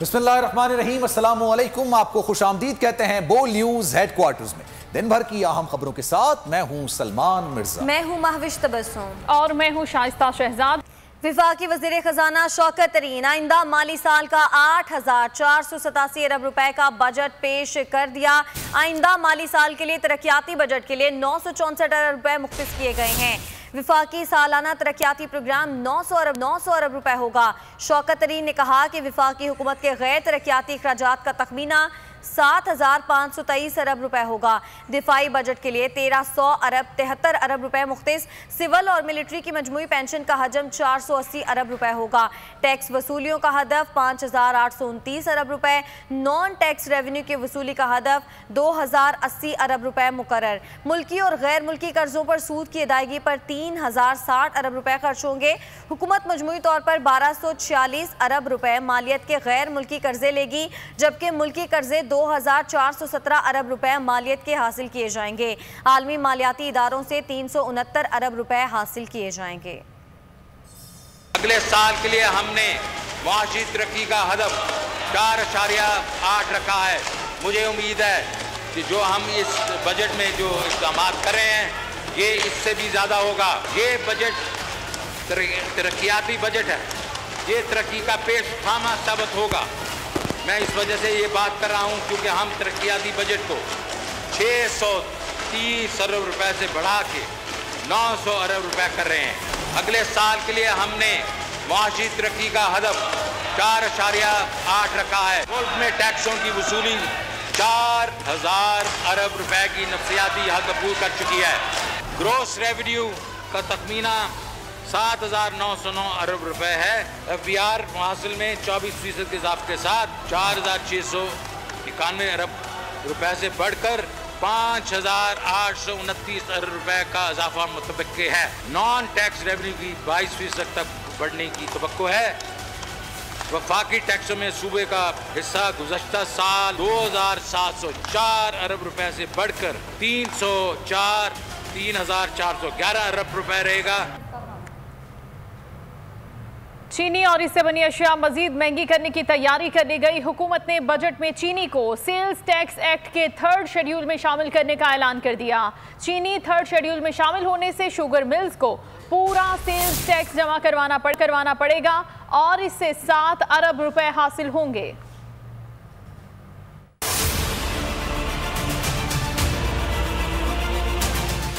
बिस्मिल्लाहिर्रहमानिर्रहीम, अस्सलामु अलैकुम। आपको खुशामदीद कहते हैं बोल न्यूज हेडक्वार्टर्स में। दिन भर की अहम खबरों के साथ मैं हूं सलमान मिर्जा, मैं हूं महविश तबस्सुम और मैं हूं शाइस्ता शहजाद। विफाकी वज़ीर खजाना शौकत तरीन आइंदा माली साल का 8,487 अरब रुपए का बजट पेश कर दिया। आइंदा माली साल के लिए तरक्याती बजट के लिए 964 अरब रुपए मुख्तस किए गए हैं। विफाकी सालाना तरक्याती प्रोग्राम 900 अरब रुपए होगा। शौकत तरीन ने कहा कि विफाकी हुकूमत के गैर तरक्याती अखराजात का तखमीना 7,523 अरब रुपए होगा। दिफाई बजट के लिए 1,373 अरब रुपए मुख्तस। सिविल और मिलिट्री की मजमूई पेंशन का हजम 480 अरब रुपए होगा। टैक्स वसूलियों का हदफ 5,829 अरब रुपए। नॉन टैक्स रेवेन्यू की वसूली का हदफ 2,080 अरब रुपए मुकर्रर। मुल्की और गैर मुल्की कर्जों पर सूद की अदायगी पर 3,060 अरब रुपए खर्च होंगे। हुकूमत मजमूई तौर पर 1,246 अरब रुपए मालियत के गैर मुल्की कर्जे लेगी, जबकि मुल्की कर्जे 2,417 अरब रुपए मालियत के हासिल किए जाएंगे। आलमी मालियाती इदारों से 369 अरब रुपए हासिल किए जाएंगे। अगले साल के लिए हमने मुआशी तरक्की का हदफ 4.8 रखा है। मुझे उम्मीद है कि जो हम इस बजट में जो इक़दाम कर रहे हैं ये इससे भी ज़्यादा होगा। ये बजट तरक्याती बजट है, ये तरक्की का पेश थामा साबित होगा। मैं इस वजह से ये बात कर रहा हूँ क्योंकि हम तरक्याती बजट को 630 अरब रुपए से बढ़ा के 900 अरब रुपए कर रहे हैं। अगले साल के लिए हमने मुआशी तरक्की का हदफ 4.8 रखा है। मुल्क में टैक्सों की वसूली 4,000 अरब रुपए की नफसियाती हद पूरी कर चुकी है। ग्रॉस रेवेन्यू का तखमीना 7,909 अरब रुपए है। FBR मुहासिल में 24% के इजाफे के साथ 4,691 अरब रुपए से बढ़कर 5,829 अरब रुपए का इजाफा मुतवक्के है। नॉन टैक्स रेवेन्यू की 22% तक बढ़ने की तवक्को है। वफाकी टैक्सों में सूबे का हिस्सा गुज़श्ता साल 2,704 अरब रुपए से बढ़कर 3,411 अरब रुपए रहेगा। चीनी और इससे बनी अशिया मजीद महंगी करने की तैयारी कर ली गई। हुकूमत ने बजट में चीनी को सेल्स टैक्स एक्ट के 3rd शेड्यूल में शामिल करने का ऐलान कर दिया। चीनी 3rd शेड्यूल में शामिल होने से शुगर मिल्स को पूरा सेल्स टैक्स जमा करवाना पड़ेगा और इससे 7 अरब रुपए हासिल होंगे।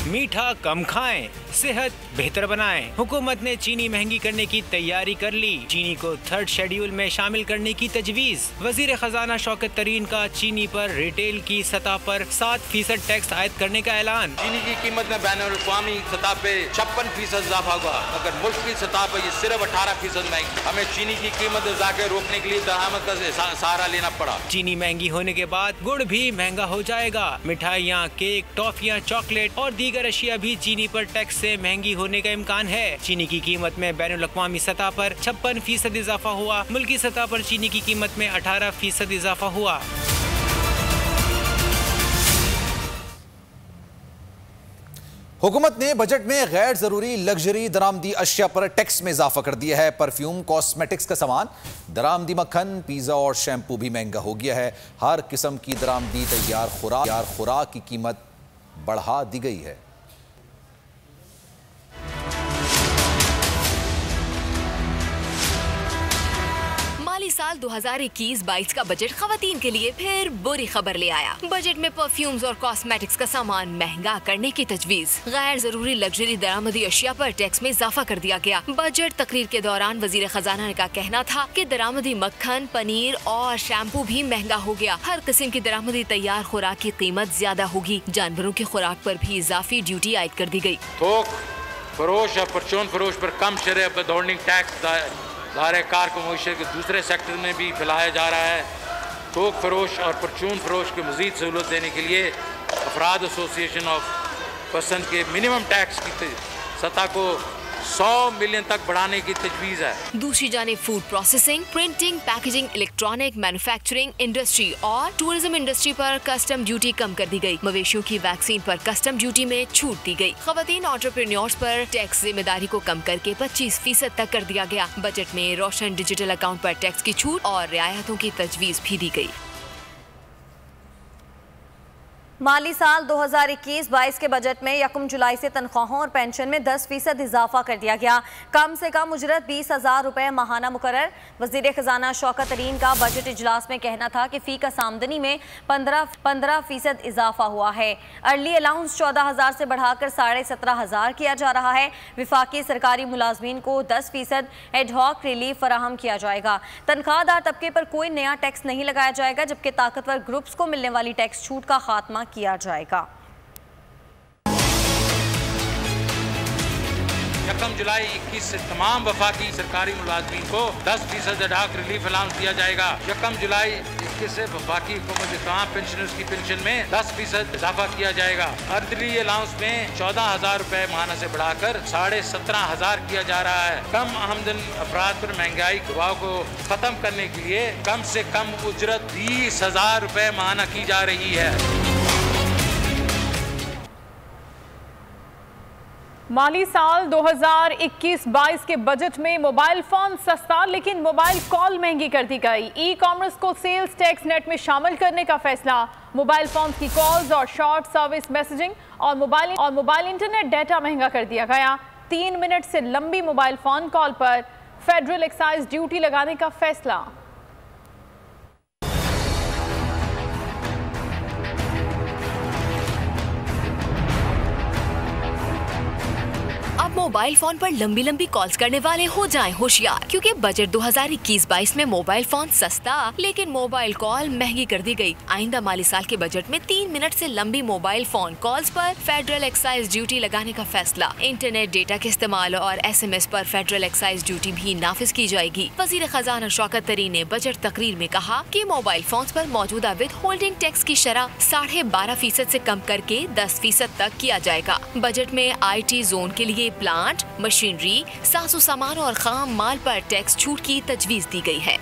मीठा कम खाएं, सेहत बेहतर बनाएं। हुकूमत ने चीनी महंगी करने की तैयारी कर ली। चीनी को 3rd शेड्यूल में शामिल करने की तजवीज़। वज़ीर खजाना शौकत तरीन का चीनी पर रिटेल की सतह पर 7% टैक्स आयद करने का ऐलान। चीनी की कीमत में बैनुल-अक़वामी सतह पे 56% इजाफा हुआ, मगर मुल्क की सतह पर ये सिर्फ 18% महंगी। हमें चीनी की कीमत जाके रोकने के लिए दरामद का सहारा लेना पड़ा। चीनी महंगी होने के बाद गुड़ भी महंगा हो जाएगा। मिठाइयाँ, केक, टॉफियाँ, चॉकलेट और दीगर अशिया भी चीनी पर टैक्स से महंगी होने का इम्कान है। चीनी की कीमत में बैनुल-अक़वामी सतह पर 56% इजाफा हुआ। मुल्की सतह पर चीनी की कीमत में 18% इजाफा हुआ। हुकूमत ने बजट में गैर जरूरी लग्जरी दरामदी अशिया पर टैक्स में इजाफा कर दिया है। परफ्यूम, कॉस्मेटिक्स का सामान, दरामदी मक्खन, पिज़्ज़ा और शैम्पू भी महंगा हो गया है। हर किस्म की दरामदी तैयार खुराक की कीमत बढ़ा दी गई है। साल 2021-22 का बजट खवातीन के लिए फिर बुरी खबर ले आया। बजट में परफ्यूम्स और कॉस्मेटिक्स का सामान महंगा करने की तजवीज। गैर जरूरी लग्जरी दरामदी अशिया पर टैक्स में इजाफा कर दिया गया। बजट तकरीर के दौरान वजीर खजाना का कहना था कि दरामदी मक्खन, पनीर और शैम्पू भी महंगा हो गया। हर किस्म की दरामदी तैयार खुराक की कीमत ज्यादा होगी। जानवरों की खुराक पर भी इजाफी ड्यूटी आयद कर दी गई। थोक फरोश या परचून फरोश पर कम शरह पर दौड़ने टैक्स ज़ाहिर कार को मईशत के दूसरे सेक्टर में भी फैलाया जा रहा है। थोक फरोश और परचून फरोश को मज़ीद सहूलत देने के लिए अफराद एसोसिएशन ऑफ पर्सन के मिनिमम टैक्स की सतह को 100 मिलियन तक बढ़ाने की तजवीज है। दूसरी जानिब food processing, printing, packaging, electronic, manufacturing industry और टूरिज्म इंडस्ट्री पर कस्टम ड्यूटी कम कर दी गई। मवेशियों की वैक्सीन पर कस्टम ड्यूटी में छूट दी गई। खवातीन एंटरप्रेन्योर्स पर टैक्स जिम्मेदारी को कम करके 25% तक कर दिया गया। बजट में रोशन डिजिटल अकाउंट पर टैक्स की छूट और रियायतों की तजवीज भी दी गई। माली साल 2021-22 के बजट में 1 जुलाई से तनख्वाहों और पेंशन में 10% इजाफा कर दिया गया। कम से कम उजरत 20,000 रुपए माहाना मुकर्रर। वजीर खजाना शौकत तरीन का बजट इजलास में कहना था कि फी कस आमदनी में 15% इजाफा हुआ है। अर्ली अलाउंस 14,000 से बढ़ाकर 17,500 किया जा रहा है। विफाकी सरकारी मुलाजमीन को 10% एडहॉक रिलीफ फराहम किया जाएगा। तनख्वाहदार तबके पर कोई नया टैक्स नहीं लगाया जाएगा, जबकि ताकतवर ग्रुप्स को मिलने वाली टैक्स छूट का खात्मा किया जाएगा। 1 जुलाई 21 से तमाम वफाकी सरकारी मुलाजमीन को 10% एडहॉक रिलीफ अलाउंस दिया जाएगा। 1 जुलाई 21 से वफाकी हुकूमत के तमाम पेंशनर्स की पेंशन में 10% इजाफा किया जाएगा। अर्ली अलाउंस में 14,000 रुपए माहाना से बढ़ाकर 17,500 किया जा रहा है। कम आमदन अफराद पर महंगाई दबाव को खत्म करने के लिए कम से कम उजरत 20,000 रुपए माहाना की जा रही है। माली साल 2021-22 के बजट में मोबाइल फोन सस्ता लेकिन मोबाइल कॉल महंगी कर दी गई। ई कॉमर्स को सेल्स टैक्स नेट में शामिल करने का फैसला। मोबाइल फोन की कॉल्स और शॉर्ट सर्विस मैसेजिंग और मोबाइल इंटरनेट डेटा महंगा कर दिया गया। 3 मिनट से लंबी मोबाइल फोन कॉल पर फेडरल एक्साइज ड्यूटी लगाने का फैसला। अब मोबाइल फोन पर लंबी लंबी कॉल्स करने वाले हो जाएं होशियार, क्योंकि बजट 2021-22 में मोबाइल फोन सस्ता लेकिन मोबाइल कॉल महंगी कर दी गई। आइंदा माली साल के बजट में 3 मिनट से लंबी मोबाइल फोन कॉल्स पर फेडरल एक्साइज ड्यूटी लगाने का फैसला। इंटरनेट डेटा के इस्तेमाल और SMS पर फेडरल एक्साइज ड्यूटी भी नाफिज की जाएगी। वजीर खजाना शौकत तरीन ने बजट तकरीर में कहा कि मोबाइल फोन पर मौजूदा विद होल्डिंग टैक्स की शरह 12.5% से कम करके 10% तक किया जाएगा। बजट में IT जोन के लिए प्लांट, मशीनरी, साजो सामान और खाम माल पर टैक्स छूट की तजवीज दी गई है।